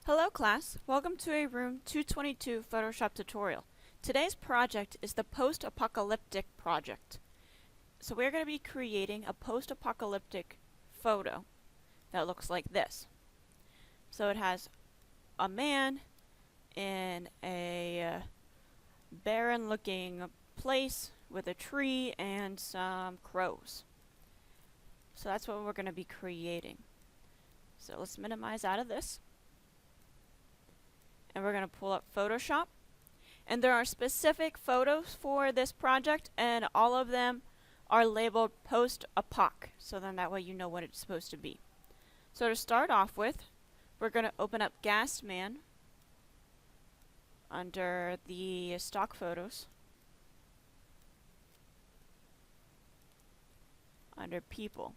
Hello class, welcome to a Room 222 Photoshop tutorial. Today's project is the post-apocalyptic project. So we're going to be creating a post-apocalyptic photo that looks like this. So it has a man in a barren looking place with a tree and some crows. So that's what we're going to be creating. So let's minimize out of this. And we're going to pull up Photoshop. And there are specific photos for this project, and all of them are labeled post-apoc, so then that way you know what it's supposed to be. So to start off with, we're going to open up Gas Man under the stock photos, under People.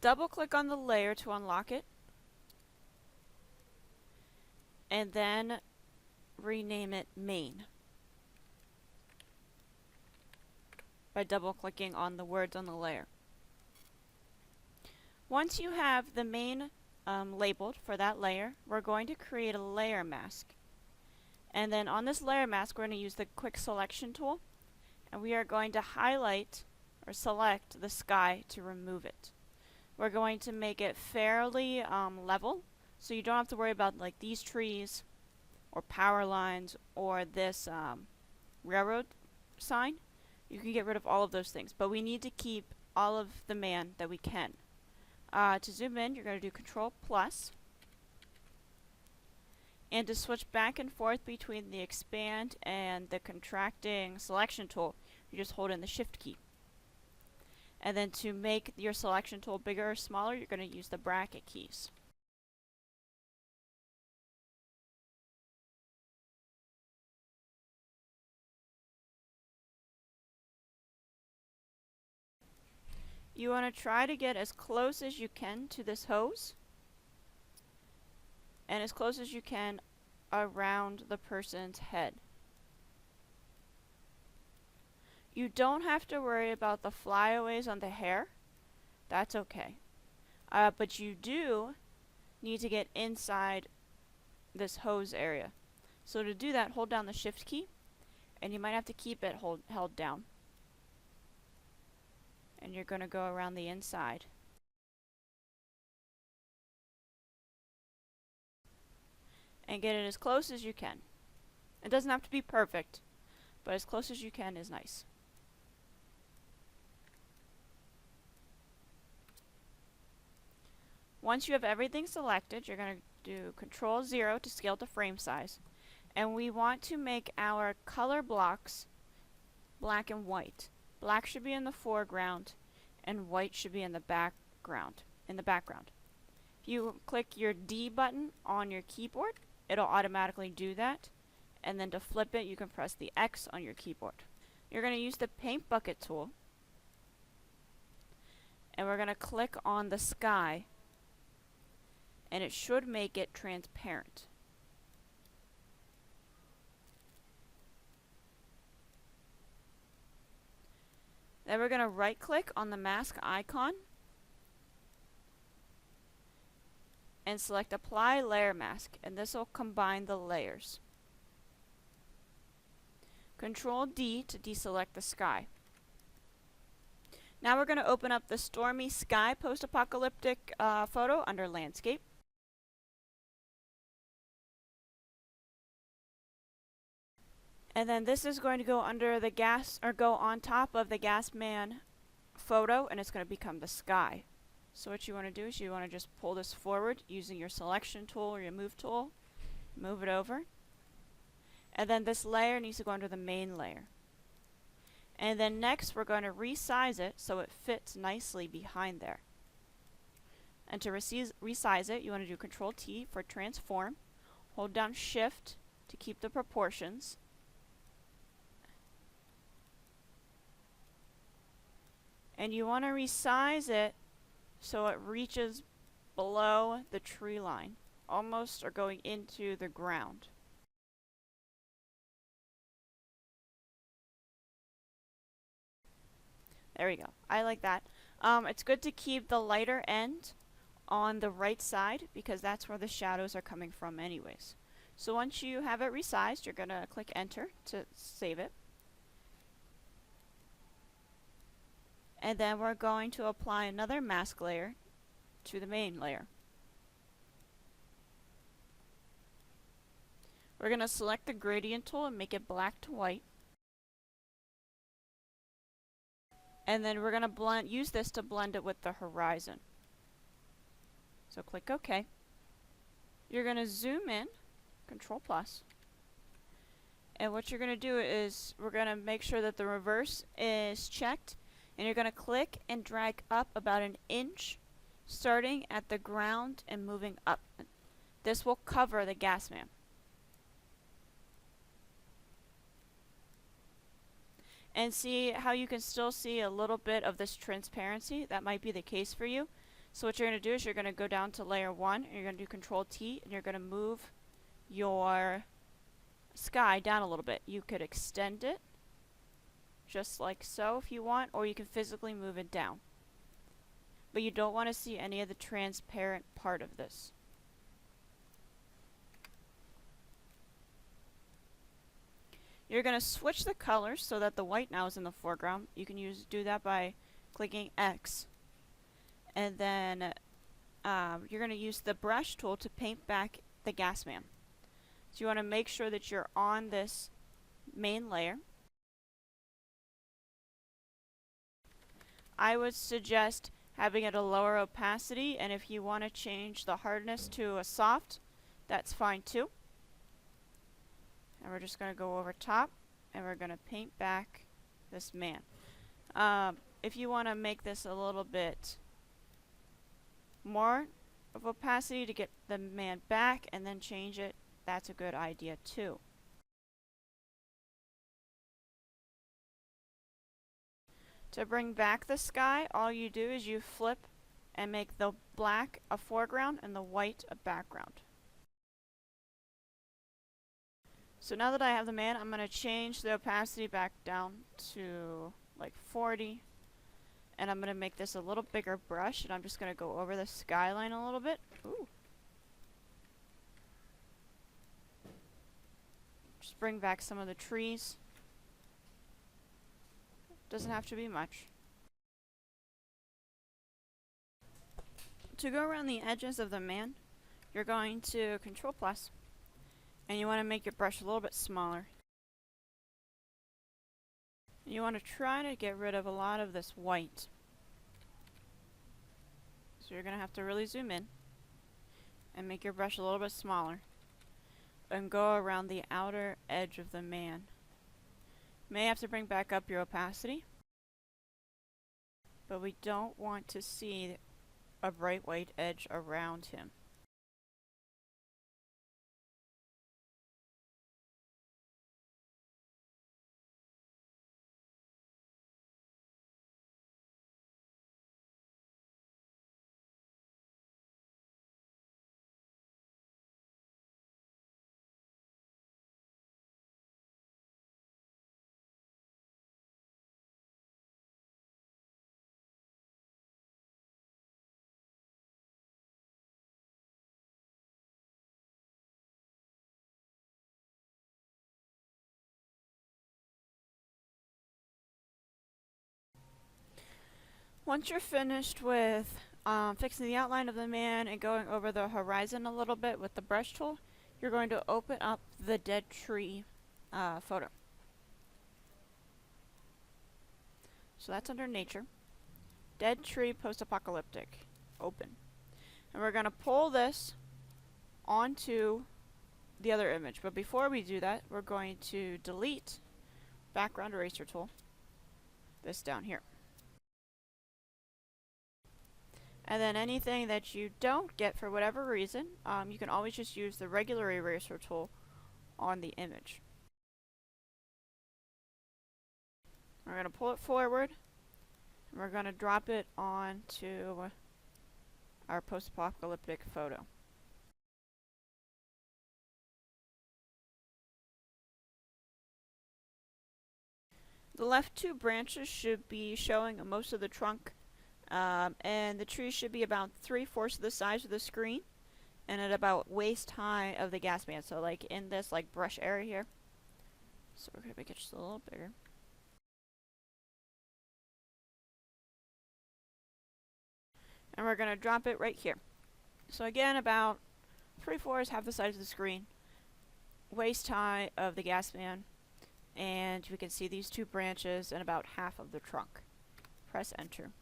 Double click on the layer to unlock it, and then rename it Main by double clicking on the words on the layer. Once you have the main labeled for that layer, we're going to create a layer mask. And then on this layer mask, we're going to use the quick selection tool, and we are going to highlight or select the sky to remove it. We're going to make it fairly level, so you don't have to worry about like these trees or power lines or this railroad sign. You can get rid of all of those things, but we need to keep all of the man that we can. To zoom in, you're going to do Control plus, and to switch back and forth between the expand and the contracting selection tool, you just hold in the Shift key. And then to make your selection tool bigger or smaller, you're going to use the bracket keys. You want to try to get as close as you can to this hose, and as close as you can around the person's head. You don't have to worry about the flyaways on the hair. That's okay. But you do need to get inside this hose area. So to do that, hold down the Shift key, and you might have to keep it held down. And you're going to go around the inside. And get it as close as you can. It doesn't have to be perfect, but as close as you can is nice. Once you have everything selected, you're going to do Control 0 to scale to frame size. And we want to make our color blocks black and white. Black should be in the foreground, and white should be in the background. If you click your D button on your keyboard, it'll automatically do that. And then to flip it, you can press the X on your keyboard. You're going to use the Paint Bucket tool, and we're going to click on the sky, and it should make it transparent. Then we're going to right click on the mask icon and select Apply Layer Mask, and this will combine the layers. Control D to deselect the sky. Now we're going to open up the Stormy Sky post-apocalyptic photo under Landscape. And then this is going to go under the go on top of the Gas Man photo, and it's going to become the sky. So what you want to do is you want to just pull this forward using your selection tool or your move tool. Move it over. And then this layer needs to go under the main layer. And then next we're going to resize it so it fits nicely behind there. And to resize it, you want to do Control T for transform. Hold down Shift to keep the proportions. And you want to resize it so it reaches below the tree line, almost or going into the ground. There we go. I like that. It's good to keep the lighter end on the right side because that's where the shadows are coming from anyways. So once you have it resized, you're going to click enter to save it. And then we're going to apply another mask layer to the main layer. We're going to select the gradient tool and make it black to white. And then we're going to use this to blend it with the horizon. So click OK. You're going to zoom in, Control plus. And what you're going to do is we're going to make sure that the reverse is checked. And you're going to click and drag up about an inch, starting at the ground and moving up. This will cover the gas man. And see how you can still see a little bit of this transparency? That might be the case for you. So what you're going to do is you're going to go down to layer 1, and you're going to do Control T, and you're going to move your sky down a little bit. You could extend it, just like so if you want, or you can physically move it down. But you don't want to see any of the transparent part of this. You're going to switch the colors so that the white now is in the foreground. You can do that by clicking X. And then you're going to use the brush tool to paint back the gas man. So you want to make sure that you're on this main layer. I would suggest having it a lower opacity, and if you want to change the hardness to a soft, that's fine too. And we're just going to go over top, and we're going to paint back this man. If you want to make this a little bit more of opacity to get the man back and then change it, that's a good idea too. To bring back the sky, all you do is you flip and make the black a foreground and the white a background. So now that I have the man, I'm going to change the opacity back down to like 40. And I'm going to make this a little bigger brush, and I'm just going to go over the skyline a little bit. Ooh. Just bring back some of the trees. Doesn't have to be much. To go around the edges of the man, you're going to Control plus. And you want to make your brush a little bit smaller. You want to try to get rid of a lot of this white. So you're going to have to really zoom in and make your brush a little bit smaller. And go around the outer edge of the man. May have to bring back up your opacity. But we don't want to see a bright white edge around him. Once you're finished with fixing the outline of the man and going over the horizon a little bit with the brush tool, you're going to open up the dead tree photo. So that's under nature. Dead tree post-apocalyptic. Open. And we're going to pull this onto the other image. But before we do that, we're going to delete background eraser tool. This down here. And then anything that you don't get for whatever reason, you can always just use the regular eraser tool on the image. We're going to pull it forward, and we're going to drop it onto our post-apocalyptic photo. The left two branches should be showing most of the trunk, and the tree should be about 3/4 of the size of the screen, and at about waist high of the gas band. So like in this like brush area here. So we're gonna make it just a little bigger. And we're gonna drop it right here. So again, about 3/4, half the size of the screen, waist high of the gas band, and we can see these two branches and about half of the trunk. Press enter.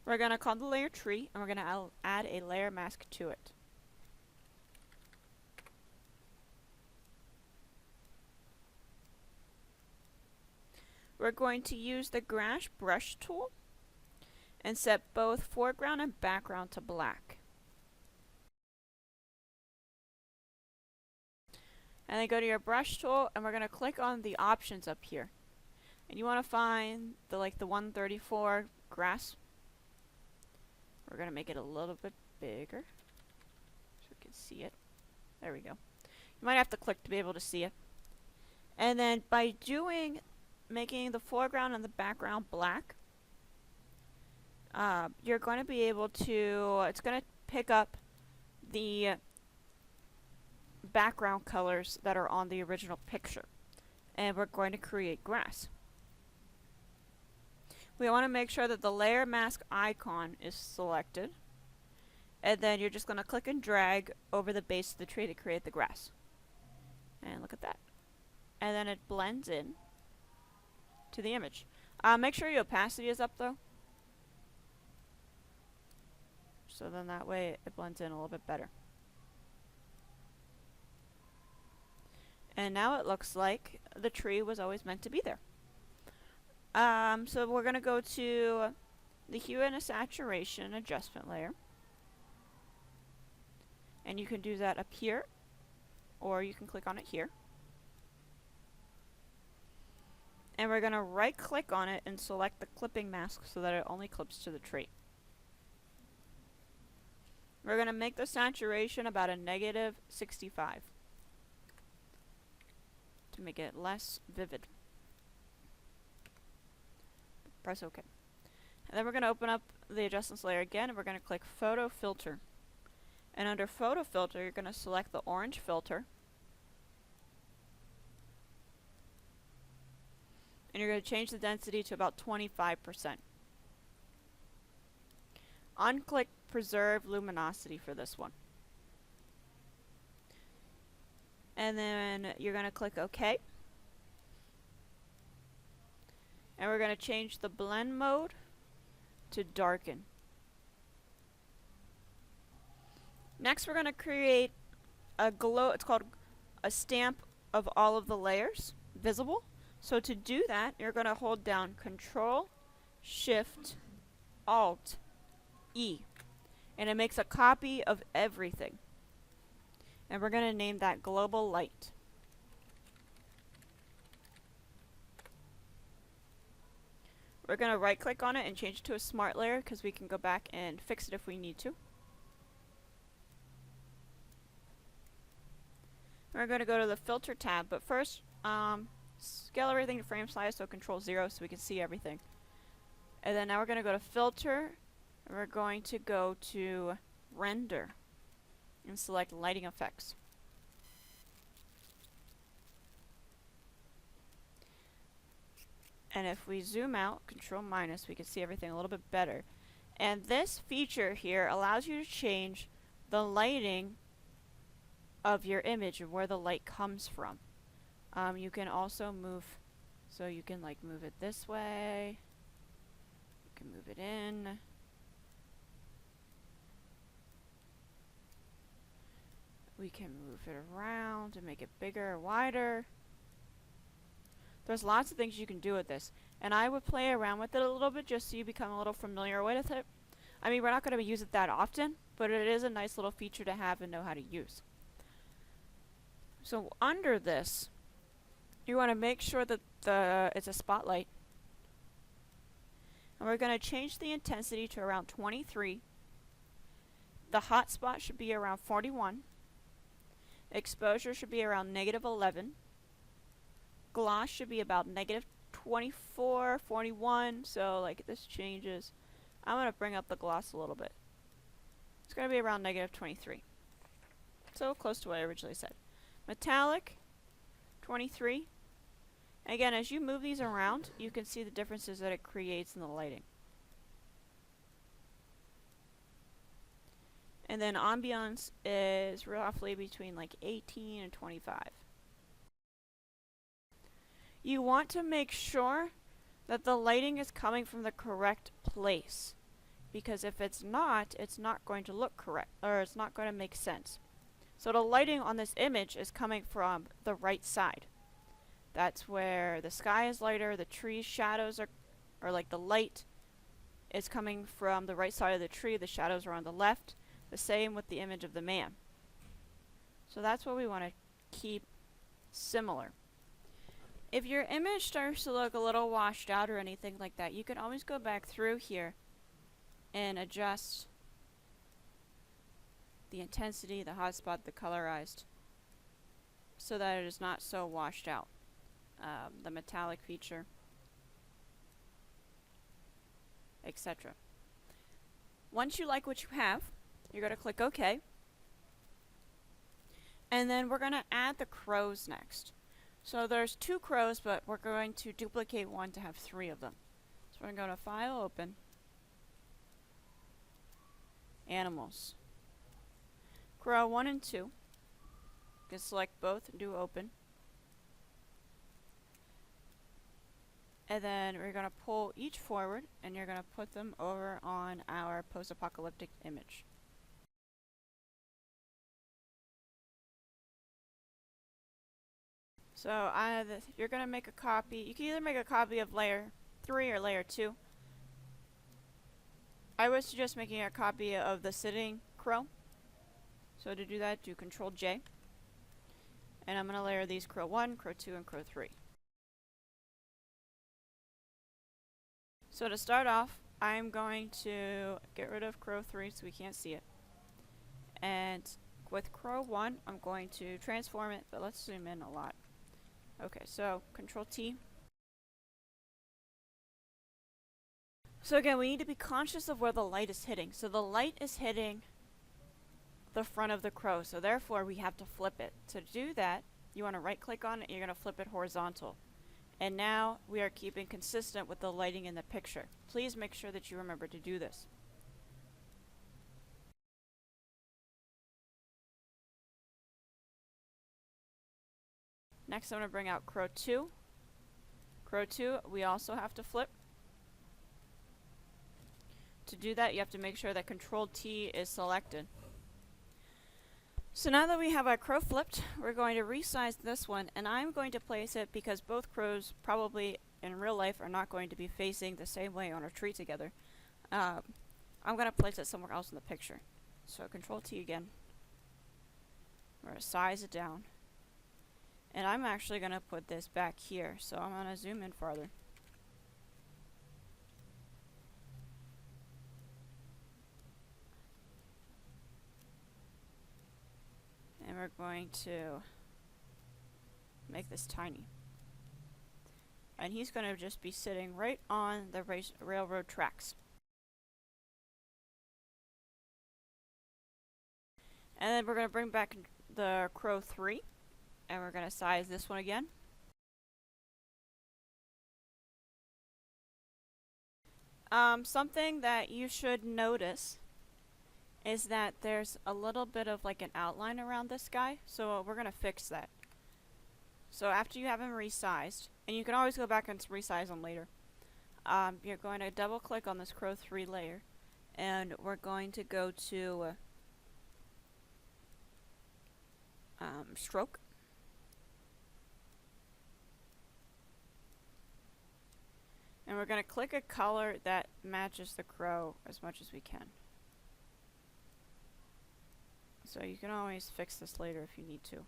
We're going to call the layer tree, and we're going to add a layer mask to it. We're going to use the brush tool and set both foreground and background to black. And then go to your brush tool, and we're going to click on the options up here. And you want to find the 134 grass. We're going to make it a little bit bigger so we can see it. There we go. You might have to click to be able to see it. And then by making the foreground and the background black, you're going to be able to, it's going to pick up the background colors that are on the original picture. And we're going to create grass. We want to make sure that the layer mask icon is selected. And then you're just going to click and drag over the base of the tree to create the grass. And look at that. And then it blends in to the image. Make sure your opacity is up though. So then that way it blends in a little bit better. And now it looks like the tree was always meant to be there. So we're going to go to the hue and saturation adjustment layer. And you can do that up here, or you can click on it here. And we're going to right click on it and select the clipping mask so that it only clips to the tree. We're going to make the saturation about a -65 to make it less vivid. Press OK. And then we're going to open up the adjustments layer again, and we're going to click Photo Filter. And under Photo Filter, you're going to select the orange filter. And you're going to change the density to about 25%. Unclick Preserve Luminosity for this one. And then you're going to click OK. And we're going to change the blend mode to darken. Next, we're going to create a glow. It's called a stamp of all of the layers visible. So to do that, you're going to hold down Control, Shift, Alt, E. And it makes a copy of everything. And we're going to name that Global Light. We're going to right click on it and change it to a smart layer because we can go back and fix it if we need to. We're going to go to the filter tab, but first scale everything to frame size, so Control 0 so we can see everything. And then now we're going to go to filter, and we're going to go to render and select lighting effects. And if we zoom out, Control minus, we can see everything a little bit better. And this feature here allows you to change the lighting of your image and where the light comes from. You can also move, so you can like move it this way. You can move it in. We can move it around to make it bigger or wider. There's lots of things you can do with this, and I would play around with it a little bit just so you become a little familiar with it. I mean, we're not going to use it that often, but it is a nice little feature to have and know how to use. So under this, you want to make sure that it's a spotlight. And we're going to change the intensity to around 23. The hot spot should be around 41. Exposure should be around -11. gloss should be about negative 24, 41, so like this changes. I'm going to bring up the gloss a little bit. It's going to be around negative 23. So close to what I originally said. Metallic, 23. Again, as you move these around, you can see the differences that it creates in the lighting. And then ambiance is roughly between like 18 and 25. You want to make sure that the lighting is coming from the correct place, because if it's not going to look correct, or it's not going to make sense. So the lighting on this image is coming from the right side. That's where the sky is lighter, the tree's shadows are like the light is coming from the right side of the tree, the shadows are on the left. The same with the image of the man. So that's what we want to keep similar. If your image starts to look a little washed out or anything like that, you can always go back through here and adjust the intensity, the hotspot, the colorized, so that it is not so washed out. The metallic feature, etc. Once you like what you have, you're going to click OK. And then we're going to add the crows next. So there's 2 crows, but we're going to duplicate one to have 3 of them. So we're going to go to File, Open, Animals. Crow 1 and 2. You can select both and do Open. And then we're going to pull each forward, and you're going to put them over on our post-apocalyptic image. So you're going to make a copy. You can either make a copy of layer 3 or layer 2. I would suggest making a copy of the sitting crow. So to do that, do Control J. And I'm going to layer these crow 1, crow 2, and crow 3. So to start off, I'm going to get rid of crow 3 so we can't see it. And with crow 1, I'm going to transform it, but let's zoom in a lot. Okay, so Control T. So again, we need to be conscious of where the light is hitting. So the light is hitting the front of the crow, so therefore we have to flip it. To do that, you want to right click on it, you're going to flip it horizontal. And now we are keeping consistent with the lighting in the picture. Please make sure that you remember to do this. Next, I'm going to bring out crow 2. Crow 2, we also have to flip. To do that, you have to make sure that Control T is selected. So now that we have our crow flipped, we're going to resize this one, and I'm going to place it because both crows probably in real life are not going to be facing the same way on a tree together. I'm going to place it somewhere else in the picture. So Control T again. We're going to size it down. And I'm actually going to put this back here, so I'm going to zoom in farther. And we're going to make this tiny. And he's going to just be sitting right on the railroad tracks. And then we're going to bring back the crow 3. And we're going to size this one again. Something that you should notice is that there's a little bit of like an outline around this guy. So we're going to fix that. So after you have him resized, and you can always go back and resize him later, you're going to double click on this crow 3 layer. And we're going to go to stroke. And we're going to click a color that matches the crow as much as we can. So you can always fix this later if you need to.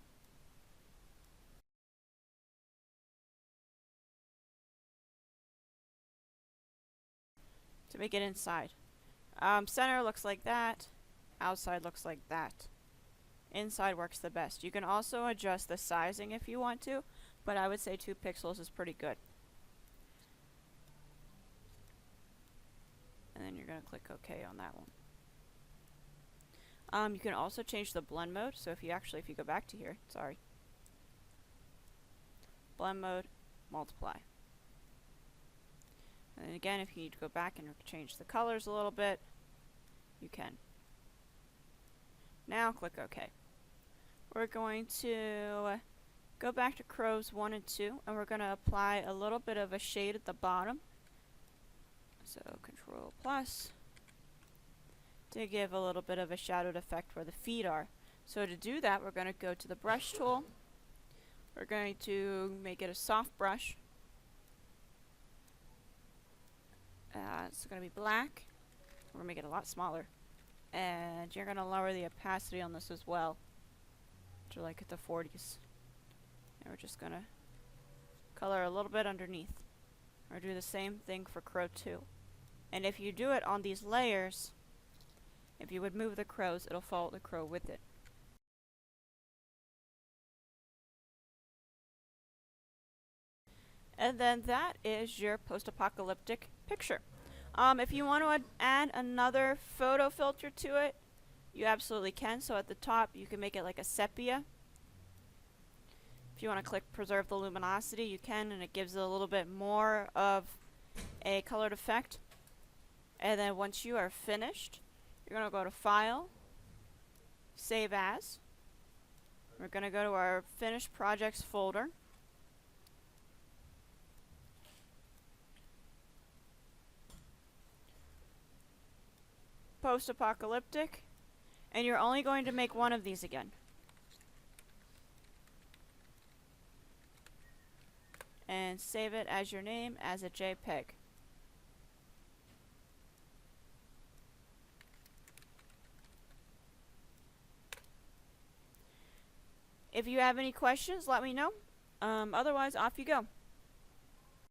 To make it inside. Center looks like that. Outside looks like that. Inside works the best. You can also adjust the sizing if you want to. but I would say 2 pixels is pretty good. And then you're going to click OK on that one. You can also change the blend mode. So if you go back to here, blend mode, multiply. And then again, if you need to go back and change the colors a little bit, you can. Now click OK. We're going to go back to crows 1 and 2, and we're going to apply a little bit of a shade at the bottom. So Control plus to give a little bit of a shadowed effect where the feet are. So to do that, we're going to go to the brush tool. We're going to make it a soft brush. It's going to be black. We're going to make it a lot smaller. And you're going to lower the opacity on this as well to like at the 40s. And we're just going to color a little bit underneath. Or do the same thing for crow 2. And if you do it on these layers, if you would move the crows, it'll follow the crow with it. And then that is your post-apocalyptic picture. If you want to add another photo filter to it, you absolutely can. So at the top, you can make it like a sepia. If you want to click preserve the luminosity, you can, and it gives it a little bit more of a colored effect. And then once you are finished, you're going to go to File, Save As. We're going to go to our Finished Projects folder. Post-apocalyptic, and you're only going to make one of these again. And save it as your name as a JPEG. If you have any questions, let me know. Otherwise, off you go.